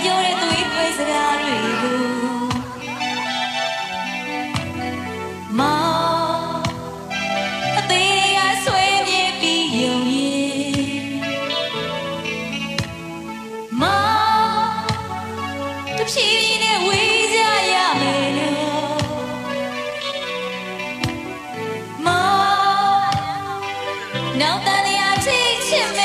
ပြောတဲ့သွေးတွေစကားတွေကိုမောင်အသေးကဆွေးမြေပြီးယုံရင်မောင်တဖြည်းဖြည်းနဲ့ဝေးကြရမယ်လို့မောင်နောက်တန်ရာထိချစ်မယ်